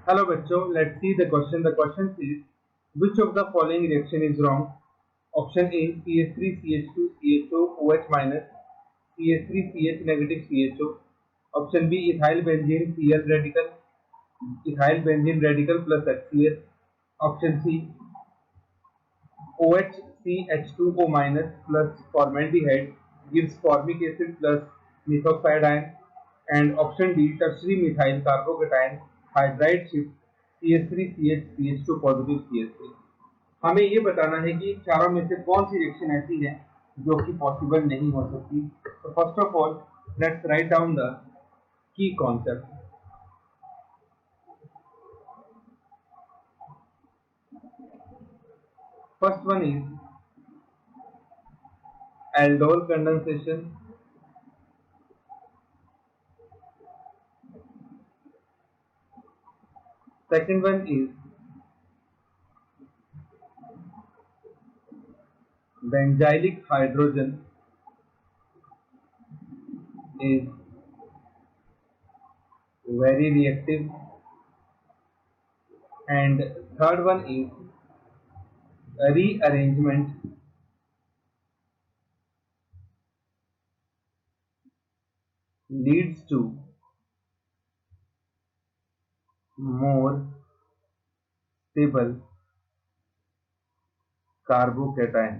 Hello बच्चों, let's see the question. The question is, which of the following reaction is wrong? Option A, CH3 CH2 CHO OH minus, CH3 CH negative CHO. Option B, ethyl benzene Cl radical, ethyl benzene radical plus HCl. Option C, OH CH2O minus plus formaldehyde gives formic acid plus methoxide. And option D, tertiary methyl carbocation hydride shift CH3CH CH2 positive CH3. हमें ये बताना है कि चारों में से कौन सी reaction ऐसी है जो कि पॉसिबल नहीं हो सकती. तो first of all let's write down the key concept. First one is aldol condensation. Second one is benzylic hydrogen is very reactive. And third one is rearrangement leads to more stable carbocation.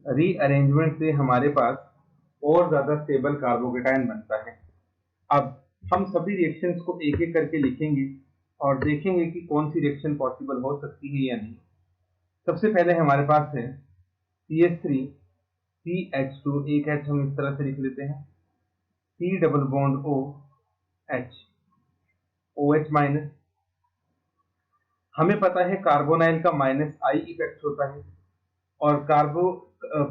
Rearrangement से हमारे पास और ज्यादा stable carbocation बनता है. अब हम सभी reactions को एक एक करके लिखेंगे और देखेंगे कि कौन सी रिएक्शन पॉसिबल हो सकती है या नहीं. सबसे पहले हमारे पास है CH3 CH2, एक H हम इस तरह से लिख लेते हैं, C double bond O H OH minus. हमें पता है कार्बोनाइल का माइनस आई इफेक्ट होता है और कार्बो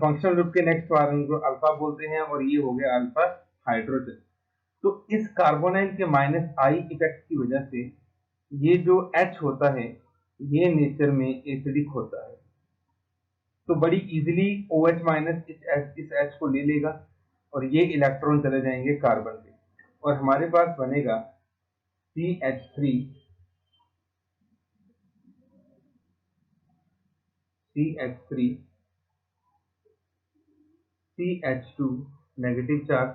फंक्शनल ग्रुप के नेक्स्ट वाले को अल्फा बोलते हैं और ये हो गया अल्फा हाइड्रोजन. तो इस कार्बोनाइल के माइनस आई इफेक्ट की वजह से ये जो H होता है ये नेचर में एसिडिक होता है. तो बड़ी इजीली OH माइनस इस H को ले लेगा और ये इलेक्ट्रॉन चले जाएंगे कार्बन पे और हमारे पास बनेगा CH3 CH3 CH2 negative charge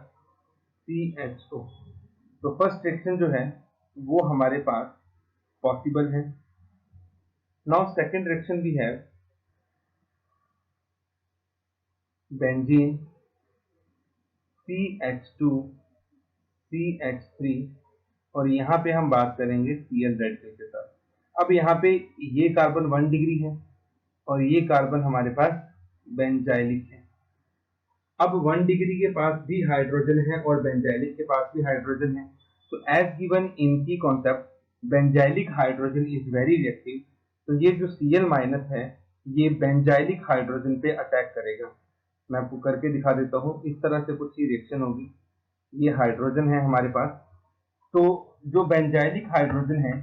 CHO. तो फर्स्ट रिएक्शन जो है वो हमारे पास पॉसिबल है. नाउ सेकंड रिएक्शन भी है बेंजीन CH2 CH3 और यहाँ पे हम बात करेंगे Cl रेडिकल के साथ. अब यहाँ पे ये कार्बन 1 डिग्री है और ये कार्बन हमारे पास बेंजाइलिक है. अब 1 डिग्री के पास भी हाइड्रोजन है और बेंजाइलिक के पास भी हाइड्रोजन है. तो एज गिवन इन की concept benzylic hydrogen is very reactive. तो ये जो Cl माइनस है ये बेंजाइलिक हाइड्रोजन पे अटैक करेगा. मैं आपको करके दिखा देता हूँ. इस तरह से कुछ ही रिएक्शन होगी. ये हाइड्रोजन है हमारे पास. तो जो बेंजाइलिक हाइड्रोजन है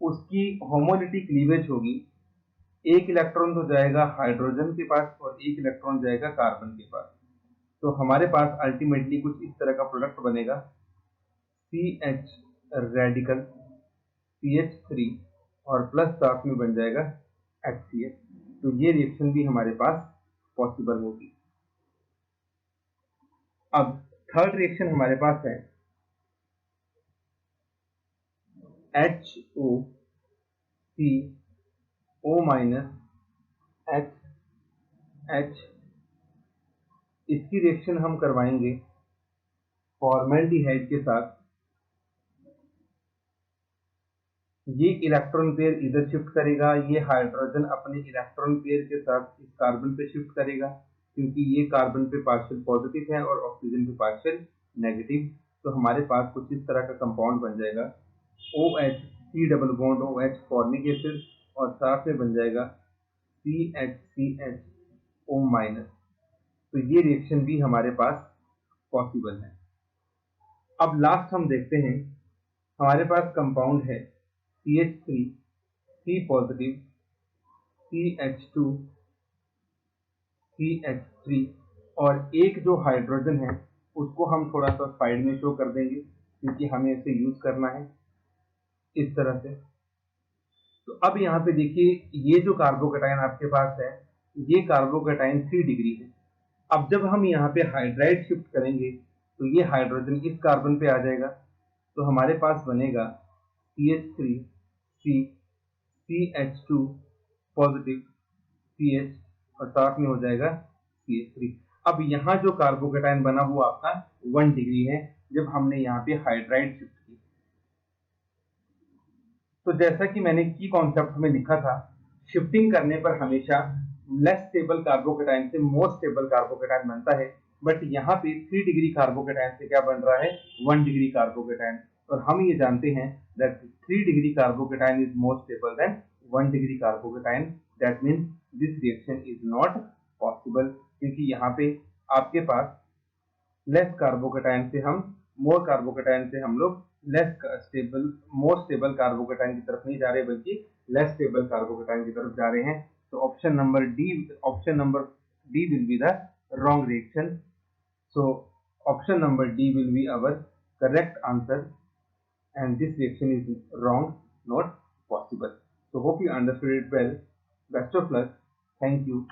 उसकी होमोलिटी क्लीवेज होगी. एक इलेक्ट्रॉन तो जाएगा हाइड्रोजन के पास और एक इलेक्ट्रॉन जाएगा कार्बन के पास. तो हमारे पास अल्टीमेटली कुछ इस तरह का प्रोडक्ट बनेगा CH रेडिकल CH3 और प्लस साथ में बन जाएगा HCl. तो ये रिएक्शन भी हमारे पास पॉसिबल होगी. अब थर्ड रिएक्शन हमारे पास है HOCO माइनस HH. इसकी रिएक्शन हम करवाएंगे फॉर्मेल्डिहाइड के साथ. ये इलेक्ट्रॉन पेयर इधर शिफ्ट करेगा, ये हाइड्रोजन अपने इलेक्ट्रॉन पेयर के साथ इस कार्बन पे शिफ्ट करेगा क्योंकि ये कार्बन पे पार्शियल पॉजिटिव है और ऑक्सीजन पे पार्शियल नेगेटिव. तो हमारे पास कुछ इस तरह का कंपाउंड बन जाएगा OH C double bond OH formic acid और साथ में बन जाएगा CHCHO माइनस. तो ये रिएक्शन भी हमारे पास पॉसिबल है. अब लास्ट हम देखते हैं. हमारे पास कंपाउंड है CH3 C positive CH2 CH3 और एक जो हाइड्रोजन है उसको हम थोड़ा सा साइड में शो कर देंगे क्योंकि हमें इसे यूज करना है. इस तरह से। तो अब यहाँ पे देखिए ये जो कार्बोकेटाइन आपके पास है, ये कार्बोकेटाइन 3 डिग्री है। अब जब हम यहाँ पे हाइड्राइड शिफ्ट करेंगे तो ये हाइड्रोजन इस कार्बन पे आ जाएगा, तो हमारे पास बनेगा CH3 C CH2 positive CH और साथ में हो जाएगा CH3। अब यहाँ जो कार्बोकेटाइन बना वो आपका 1 डिग्री है जब हमने यहाँ पे हाइड्राइड शिफ्ट की। तो जैसा कि मैंने की कॉन्सेप्ट में लिखा था, शिफ्टिंग करने पर हमेशा लेस स्टेबल कार्बोकेटाइन से मोर स्टेबल कार्बोकेटाइन बनता है, बट यहाँ पे 3 डिग्री कार्बोकेटाइन से क्या बन रहा है, 1 डिग्री कार्बोकेटाइन। और हम ये जानते हैं that 3 degree carbocation is more stable then 1 degree carbocation. That means this reaction is not possible, क्योंकि यहाँ पे आपके पास लेस कार्बोकेटाइन से हम मोर कार्बोकेटाइन से हम लोग less stable more stable carbocation की तरफ नहीं जा रहे, बल्कि लेस स्टेबल कार्बोकेटाइन की तरफ जा रहे हैं। तो option number D will be the wrong reaction. So option number D will be our correct answer, and this reaction is wrong, not possible. So hope you understood it well. Best of luck. Thank you.